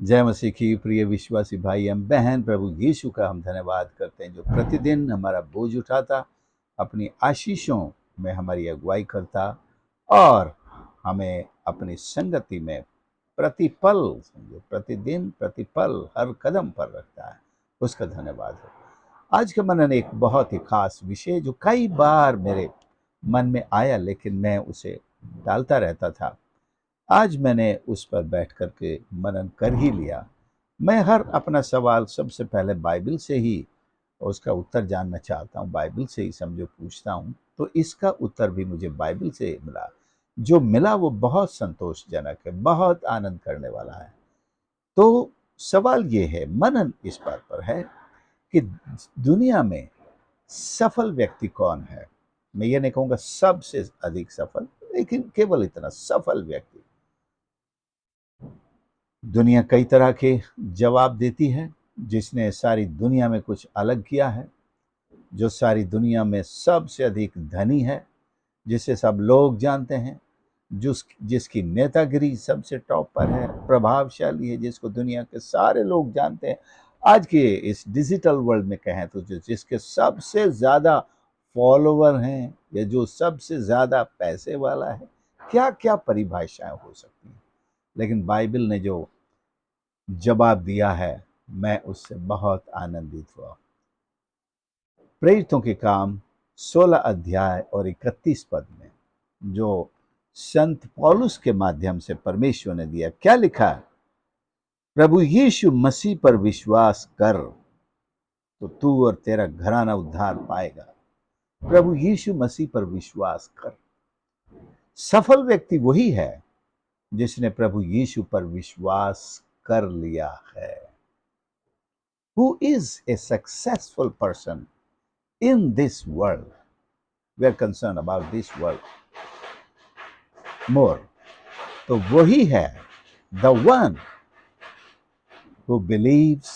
जय मसीह की प्रिय विश्वासी भाई एवं बहन, प्रभु यीशु का हम धन्यवाद करते हैं जो प्रतिदिन हमारा बोझ उठाता, अपनी आशीषों में हमारी अगुवाई करता और हमें अपनी संगति में प्रतिपल, समझो प्रतिदिन प्रतिपल हर कदम पर रखता है। उसका धन्यवाद हो। आज का मनन एक बहुत ही खास विषय जो कई बार मेरे मन में आया, लेकिन मैं उसे टालता रहता था। आज मैंने उस पर बैठ कर के मनन कर ही लिया। मैं हर अपना सवाल सबसे पहले बाइबल से ही उसका उत्तर जानना चाहता हूँ, बाइबल से ही समझो पूछता हूँ, तो इसका उत्तर भी मुझे बाइबल से मिला। जो मिला वो बहुत संतोषजनक है, बहुत आनंद करने वाला है। तो सवाल ये है, मनन इस बात पर है कि दुनिया में सफल व्यक्ति कौन है। मैं ये नहीं कहूँगा सबसे अधिक सफल, लेकिन केवल इतना सफल व्यक्ति। दुनिया कई तरह के जवाब देती है। जिसने सारी दुनिया में कुछ अलग किया है, जो सारी दुनिया में सबसे अधिक धनी है, जिसे सब लोग जानते हैं, जिसकी नेतागिरी सबसे टॉप पर है, प्रभावशाली है, जिसको दुनिया के सारे लोग जानते हैं। आज के इस डिजिटल वर्ल्ड में कहें तो जिसके सबसे ज़्यादा फॉलोवर हैं या जो सबसे ज़्यादा पैसे वाला है, क्या क्या परिभाषाएं हो सकती हैं। लेकिन बाइबल ने जो जवाब दिया है, मैं उससे बहुत आनंदित हुआ। प्रेरितों के काम 16 अध्याय और 31 पद में जो संत पौलुस के माध्यम से परमेश्वर ने दिया, क्या लिखा है? प्रभु यीशु मसीह पर विश्वास कर तो तू और तेरा घराना उद्धार पाएगा। प्रभु यीशु मसीह पर विश्वास कर। सफल व्यक्ति वही है जिसने प्रभु यीशु पर विश्वास कर लिया है। Who is a successful person in this world? We are concerned about this world more. तो वही है, the one who believes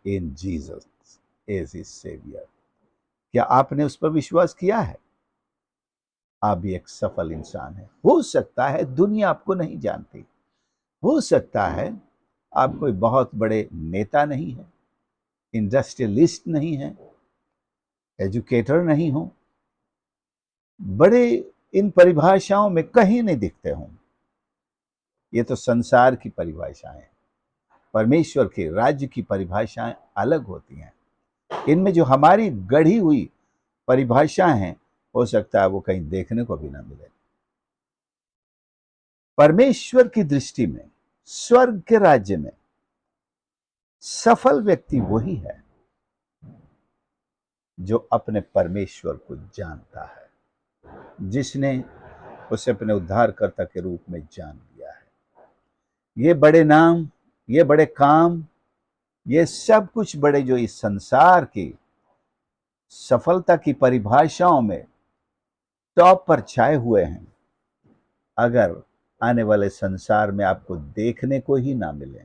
in Jesus as his savior. क्या आपने उस पर विश्वास किया है? आप भी एक सफल इंसान है। हो सकता है दुनिया आपको नहीं जानती, हो सकता है आप कोई बहुत बड़े नेता नहीं है, इंडस्ट्रियलिस्ट नहीं है, एजुकेटर नहीं हो, बड़े इन परिभाषाओं में कहीं नहीं दिखते हों। ये तो संसार की परिभाषाएं, परमेश्वर के राज्य की परिभाषाएं अलग होती हैं। इनमें जो हमारी गढ़ी हुई परिभाषाएं हैं, हो सकता है वो कहीं देखने को भी ना मिले। परमेश्वर की दृष्टि में, स्वर्ग के राज्य में सफल व्यक्ति वही है जो अपने परमेश्वर को जानता है, जिसने उसे अपने उद्धारकर्ता के रूप में जान लिया है। ये बड़े नाम, ये बड़े काम, ये सब कुछ बड़े जो इस संसार की सफलता की परिभाषाओं में टॉप पर छाए हुए हैं, अगर आने वाले संसार में आपको देखने को ही ना मिले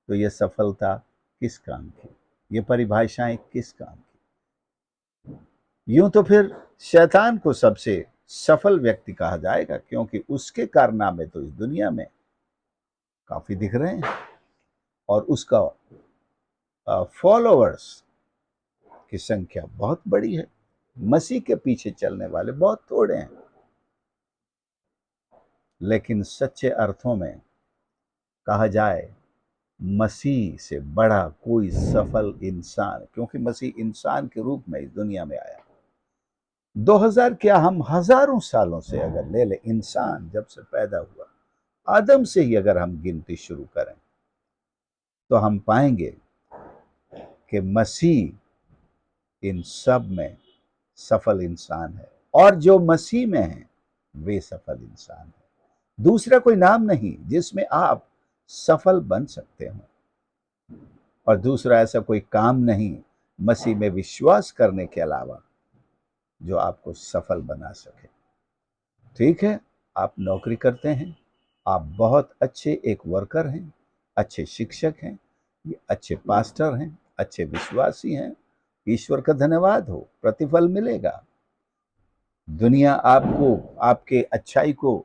तो ये सफलता किस काम की, ये परिभाषाएं किस काम की। यूं तो फिर शैतान को सबसे सफल व्यक्ति कहा जाएगा, क्योंकि उसके कारनामे तो इस दुनिया में काफी दिख रहे हैं और उसका फॉलोअर्स की संख्या बहुत बड़ी है। मसीह के पीछे चलने वाले बहुत थोड़े हैं। लेकिन सच्चे अर्थों में कहा जाए, मसीह से बड़ा कोई सफल इंसान, क्योंकि मसीह इंसान के रूप में इस दुनिया में आया। 2000 क्या, हम हजारों सालों से अगर ले ले, इंसान जब से पैदा हुआ, आदम से ही अगर हम गिनती शुरू करें, तो हम पाएंगे कि मसीह इन सब में सफल इंसान है, और जो मसीह में है वे सफल इंसान है। दूसरा कोई नाम नहीं जिसमें आप सफल बन सकते हो, और दूसरा ऐसा कोई काम नहीं मसीह में विश्वास करने के अलावा जो आपको सफल बना सके। ठीक है, आप नौकरी करते हैं, आप बहुत अच्छे एक वर्कर हैं, अच्छे शिक्षक हैं, अच्छे पास्टर हैं, अच्छे विश्वासी हैं, ईश्वर का धन्यवाद हो, प्रतिफल मिलेगा। दुनिया आपको, आपके अच्छाई को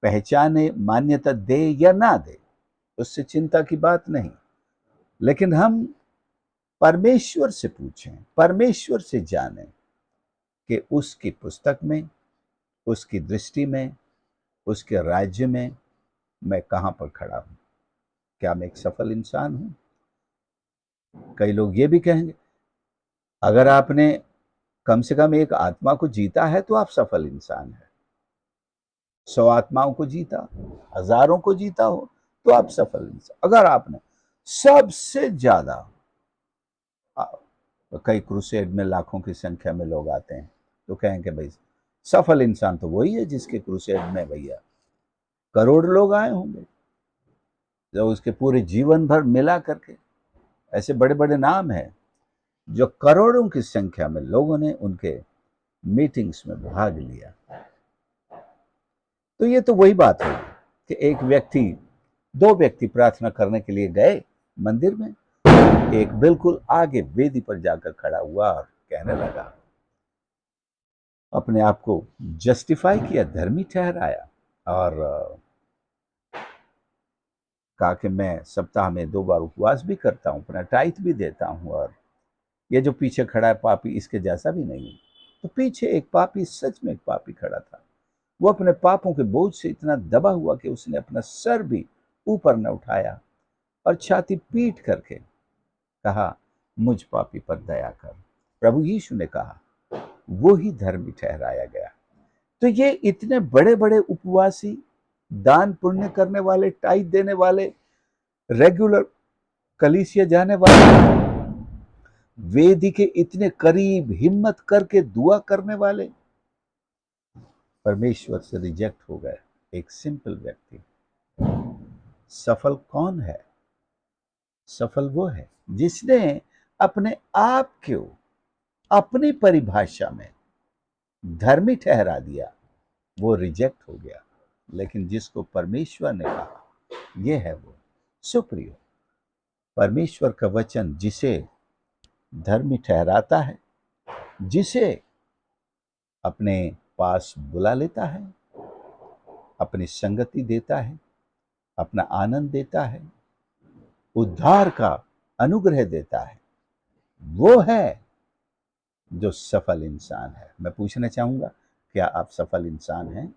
पहचाने, मान्यता दे या ना दे, उससे चिंता की बात नहीं। लेकिन हम परमेश्वर से पूछें, परमेश्वर से जानें कि उसकी पुस्तक में, उसकी दृष्टि में, उसके राज्य में मैं कहां पर खड़ा हूं। क्या मैं एक सफल इंसान हूं? कई लोग ये भी कहेंगे, अगर आपने कम से कम एक आत्मा को जीता है तो आप सफल इंसान हैं। 100 आत्माओं को जीता, हजारों को जीता हो तो आप सफल इंसान। अगर आपने सबसे ज्यादा, कई क्रूसेड में लाखों की संख्या में लोग आते हैं तो कहेंगे भाई सफल इंसान तो वही है जिसके क्रूसेड में भैया करोड़ लोग आए होंगे, जो उसके पूरे जीवन भर मिला करके। ऐसे बड़े बड़े नाम हैं जो करोड़ों की संख्या में लोगों ने उनके मीटिंग्स में भाग लिया। तो ये तो वही बात है कि एक व्यक्ति, दो व्यक्ति प्रार्थना करने के लिए गए मंदिर में, एक बिल्कुल आगे वेदी पर जाकर खड़ा हुआ और कहने लगा, अपने आप को जस्टिफाई किया, धर्मी ठहराया और कहा कि मैं सप्ताह में 2 बार उपवास भी करता हूं, अपना टाइथ भी देता हूं, और ये जो पीछे खड़ा है पापी इसके जैसा भी नहीं। तो पीछे एक पापी, सच में एक पापी खड़ा था। वो अपने पापों के बोझ से इतना दबा हुआ कि उसने अपना सर भी ऊपर न उठाया और छाती पीट करके कहा, मुझ पापी पर दया कर। प्रभु यीशु ने कहा, वो ही धर्मी ठहराया गया। तो ये इतने बड़े बड़े उपवासी, दान पुण्य करने वाले, टाइथ देने वाले, रेगुलर कलीसिया जाने वाले, वेदी के इतने करीब हिम्मत करके दुआ करने वाले, परमेश्वर से रिजेक्ट हो गए। एक सिंपल व्यक्ति। सफल कौन है? सफल वो है जिसने अपने आप को अपनी परिभाषा में धर्मी ठहरा दिया, वो रिजेक्ट हो गया। लेकिन जिसको परमेश्वर ने कहा, ये है वो सुप्रियो। परमेश्वर का वचन जिसे धर्मी ठहराता है, जिसे अपने पास बुला लेता है, अपनी संगति देता है, अपना आनंद देता है, उद्धार का अनुग्रह देता है, वो है जो सफल इंसान है। मैं पूछना चाहूंगा, क्या आप सफल इंसान हैं?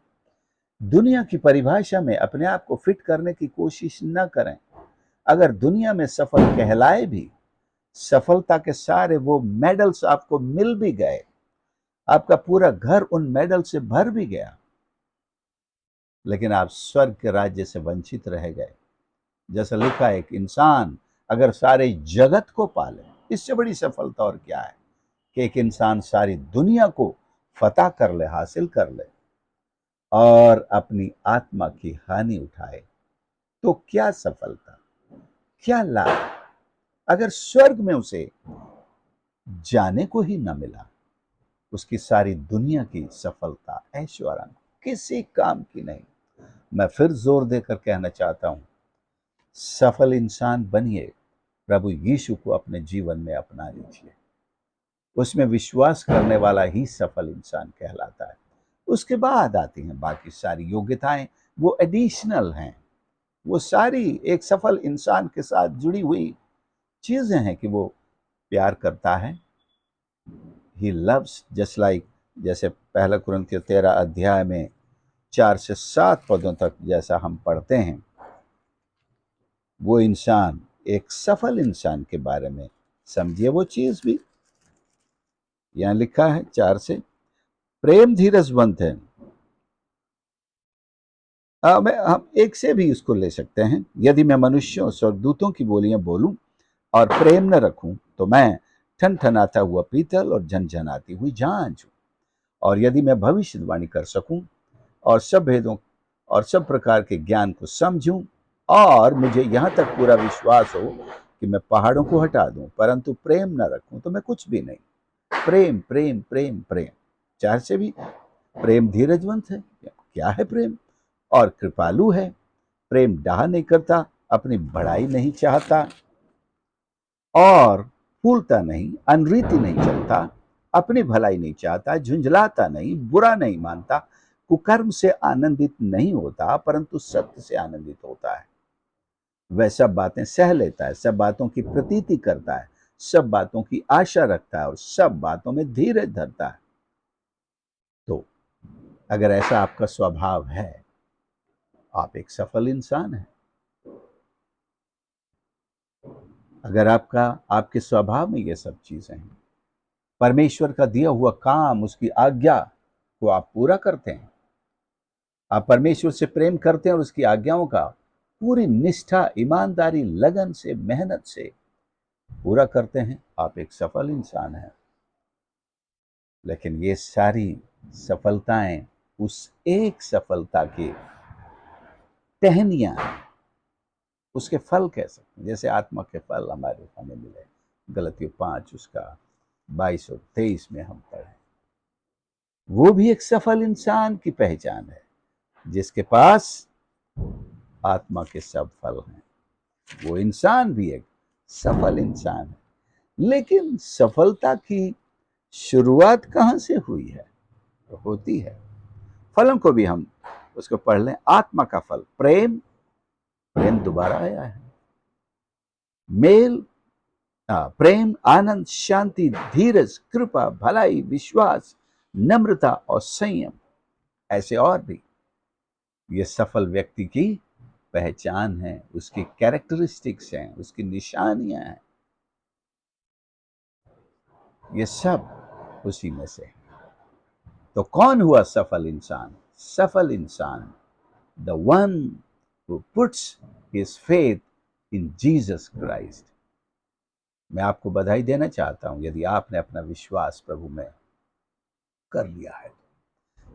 दुनिया की परिभाषा में अपने आप को फिट करने की कोशिश न करें। अगर दुनिया में सफल कहलाए भी, सफलता के सारे वो मेडल्स आपको मिल भी गए, आपका पूरा घर उन मेडल से भर भी गया, लेकिन आप स्वर्ग के राज्य से वंचित रह गए। जैसा लिखा है, एक इंसान अगर सारे जगत को पाले, इससे बड़ी सफलता और क्या है कि एक इंसान सारी दुनिया को फतह कर ले, हासिल कर ले, और अपनी आत्मा की हानि उठाए। तो क्या सफलता, क्या लाभ? अगर स्वर्ग में उसे जाने को ही न मिला, उसकी सारी दुनिया की सफलता, ऐश्वर्य किसी काम की नहीं। मैं फिर जोर देकर कहना चाहता हूं, सफल इंसान बनिए। प्रभु यीशु को अपने जीवन में अपना लीजिए। उसमें विश्वास करने वाला ही सफल इंसान कहलाता है। उसके बाद आती हैं बाकी सारी योग्यताएं, वो एडिशनल हैं। वो सारी एक सफल इंसान के साथ जुड़ी हुई चीजें हैं कि वो प्यार करता है। ही लव्स जस्ट लाइक, जैसे पहला कुरिन्थियों 13 अध्याय में 4 से 7 पदों तक जैसा हम पढ़ते हैं, वो इंसान, एक सफल इंसान के बारे में समझिए वो चीज भी। यहां लिखा है 4 से, प्रेम धीरजवंत है। हम एक से भी इसको ले सकते हैं। यदि मैं मनुष्यों, स्वर्गदूतों की बोलियां बोलूं और प्रेम न रखूं, तो मैं ठनठनाता हुआ पीतल और झनझनाती हुई झांझ हूं। और यदि मैं भविष्यवाणी कर सकूं और सब भेदों और सब प्रकार के ज्ञान को समझूं, और मुझे यहां तक पूरा विश्वास हो कि मैं पहाड़ों को हटा दूं, परंतु प्रेम न रखूं तो मैं कुछ भी नहीं। प्रेम प्रेम प्रेम प्रेम। 4 से भी, प्रेम धीरजवंत है। क्या है प्रेम? और कृपालु है। प्रेम डाह नहीं करता, अपनी बड़ाई नहीं चाहता, और फूलता नहीं, अनरीति नहीं चलता, अपनी भलाई नहीं चाहता, झुंझलाता नहीं, बुरा नहीं मानता, कुकर्म से आनंदित नहीं होता, परंतु सत्य से आनंदित होता है। वह सब बातें सह लेता है, सब बातों की प्रतीति करता है, सब बातों की आशा रखता है और सब बातों में धीरज धरता है। तो अगर ऐसा आपका स्वभाव है, आप एक सफल इंसान हैं। अगर आपके स्वभाव में ये सब चीजें हैं, परमेश्वर का दिया हुआ काम, उसकी आज्ञा को आप पूरा करते हैं, आप परमेश्वर से प्रेम करते हैं और उसकी आज्ञाओं का पूरी निष्ठा, ईमानदारी, लगन से, मेहनत से पूरा करते हैं, आप एक सफल इंसान हैं। लेकिन ये सारी सफलताएं उस एक सफलता की टहनियां हैं, उसके फल कह सकते हैं। जैसे आत्मा के फल हमें मिले, गलतियों 5 उसका 22 और 23 में हम पढ़े। वो भी एक सफल इंसान की पहचान है, जिसके पास आत्मा के सब फल हैं। वो इंसान भी एक सफल इंसान है। लेकिन सफलता की शुरुआत कहां से हुई है? तो होती है, फलों को भी हम उसको पढ़ लें। आत्मा का फल प्रेम, प्रेम दोबारा आया है। मेल, प्रेम, आनंद, शांति, धीरज, कृपा, भलाई, विश्वास, नम्रता और संयम, ऐसे और भी। ये सफल व्यक्ति की पहचान है, उसकी कैरेक्टरिस्टिक्स हैं, उसकी निशानियां हैं। ये सब उसी में से। तो कौन हुआ सफल इंसान? सफल इंसान, the one who puts his faith in Jesus Christ. मैं आपको बधाई देना चाहता हूं यदि आपने अपना विश्वास प्रभु में कर लिया है।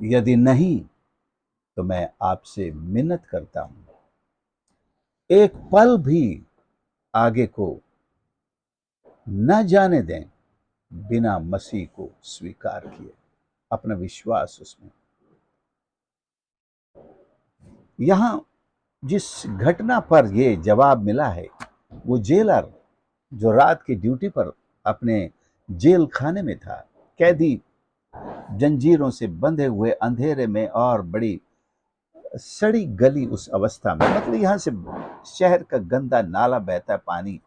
यदि नहीं, तो मैं आपसे मिन्नत करता हूं, एक पल भी आगे को न जाने दें बिना मसीह को स्वीकार किए, अपना विश्वास उसमें। यहां जिस घटना पर यह जवाब मिला है, वो जेलर जो रात की ड्यूटी पर अपने जेल खाने में था, कैदी जंजीरों से बंधे हुए अंधेरे में और बड़ी सड़ी गली उस अवस्था में, मतलब यहाँ से शहर का गंदा नाला बहता, पानी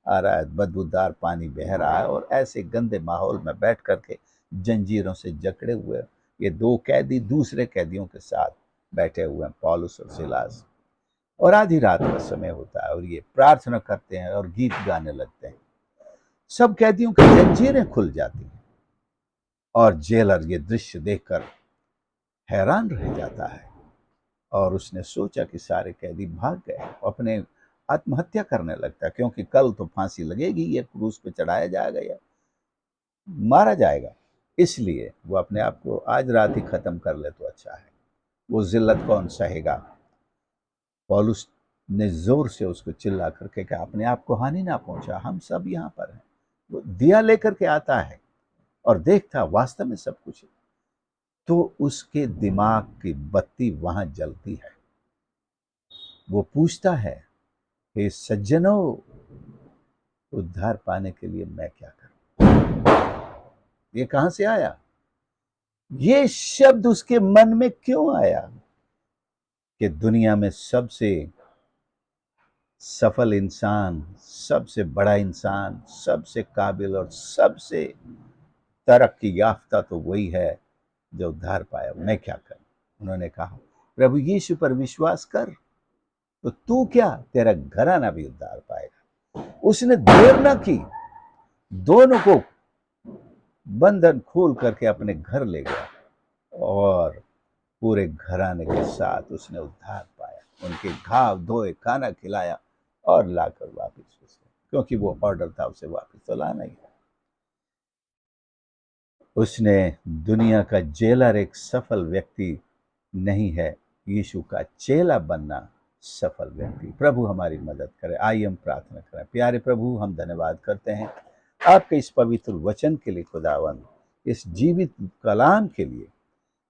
आ रहा है, बदबूदार पानी बह रहा है, और ऐसे गंदे माहौल में बैठ करके जंजीरों से जकड़े हुए ये दो कैदी दूसरे कैदियों के साथ बैठे हुए हैं, पौलुस और सिलास। और आधी रात का समय होता है और ये प्रार्थना करते हैं और गीत गाने लगते हैं। सब कैदियों की जंजीरें खुल जाती हैं और जेलर ये दृश्य देखकर हैरान रह जाता है और उसने सोचा कि सारे कैदी भाग गए, अपने आत्महत्या करने लगता है, क्योंकि कल तो फांसी लगेगी, ये क्रूस पे चढ़ाया जाएगा या मारा जाएगा। इसलिए वो अपने आप को आज रात ही खत्म कर ले तो अच्छा है, वो जिल्लत कौन सहेगा। पौलुस ने जोर से उसको चिल्ला करके कहा, अपने आप को हानि ना पहुंचा, हम सब यहाँ पर हैं। वो दिया लेकर के आता है और देखता वास्तव में सब कुछ है। तो उसके दिमाग की बत्ती वहां जलती है। वो पूछता है, हे सज्जनों, उद्धार पाने के लिए मैं क्या करूं? ये कहां से आया? ये शब्द उसके मन में क्यों आया कि दुनिया में सबसे सफल इंसान, सबसे बड़ा इंसान, सबसे काबिल और सबसे तरक्की याफ्ता तो वही है जो उद्धार पाया, मैं क्या करूं? उन्होंने कहा, प्रभु यीशु पर विश्वास कर, तो तू क्या, तेरा घराना भी उद्धार पाएगा। उसने देर न की, दोनों को बंधन खोल करके अपने घर ले गया और पूरे घराने के साथ उसने उद्धार पाया, उनके घाव धोए, खाना खिलाया और लाकर वापस उसे, क्योंकि वो ऑर्डर था उसे वापस तो लाना ही है। उसने दुनिया का जेलर एक सफल व्यक्ति नहीं है, यीशु का चेला बनना सफल व्यक्ति। प्रभु हमारी मदद करे। आइए हम प्रार्थना करें। प्यारे प्रभु, हम धन्यवाद करते हैं आपके इस पवित्र वचन के लिए खुदावंद, इस जीवित कलाम के लिए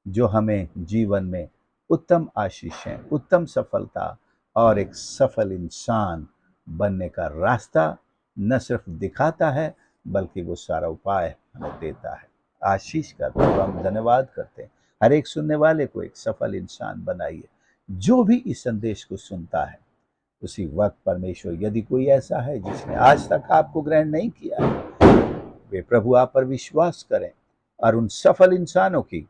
जो हमें जीवन में उत्तम आशीषें, उत्तम सफलता और एक सफल इंसान बनने का रास्ता न सिर्फ दिखाता है, बल्कि वो सारा उपाय हमें देता है। आशीष का तो हम धन्यवाद करते हैं। हर एक सुनने वाले को एक सफल इंसान बनाइए। जो भी इस संदेश को सुनता है उसी वक्त परमेश्वर, यदि कोई ऐसा है जिसने आज तक आपको ग्रहण नहीं किया है, वे प्रभु आप पर विश्वास करें और उन सफल इंसानों की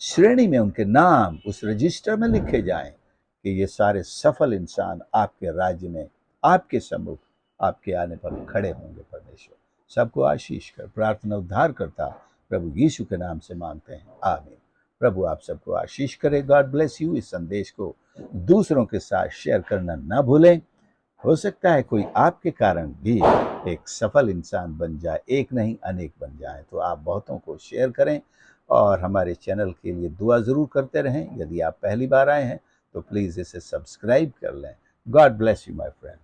श्रेणी में उनके नाम उस रजिस्टर में लिखे जाएं कि ये सारे सफल इंसान आपके राज्य में, आपके सम्मुख, आपके आने पर खड़े होंगे। परमेश्वर सबको आशीष कर। प्रार्थना उद्धार करता प्रभु यीशु के नाम से मांगते हैं, आमीन। प्रभु आप सबको आशीष करे। God bless you. इस संदेश को दूसरों के साथ शेयर करना ना भूलें। हो सकता है कोई आपके कारण भी एक सफल इंसान बन जाए, एक नहीं अनेक बन जाए। तो आप बहुतों को शेयर करें और हमारे चैनल के लिए दुआ ज़रूर करते रहें। यदि आप पहली बार आए हैं तो प्लीज़ इसे सब्सक्राइब कर लें। God bless you my friend.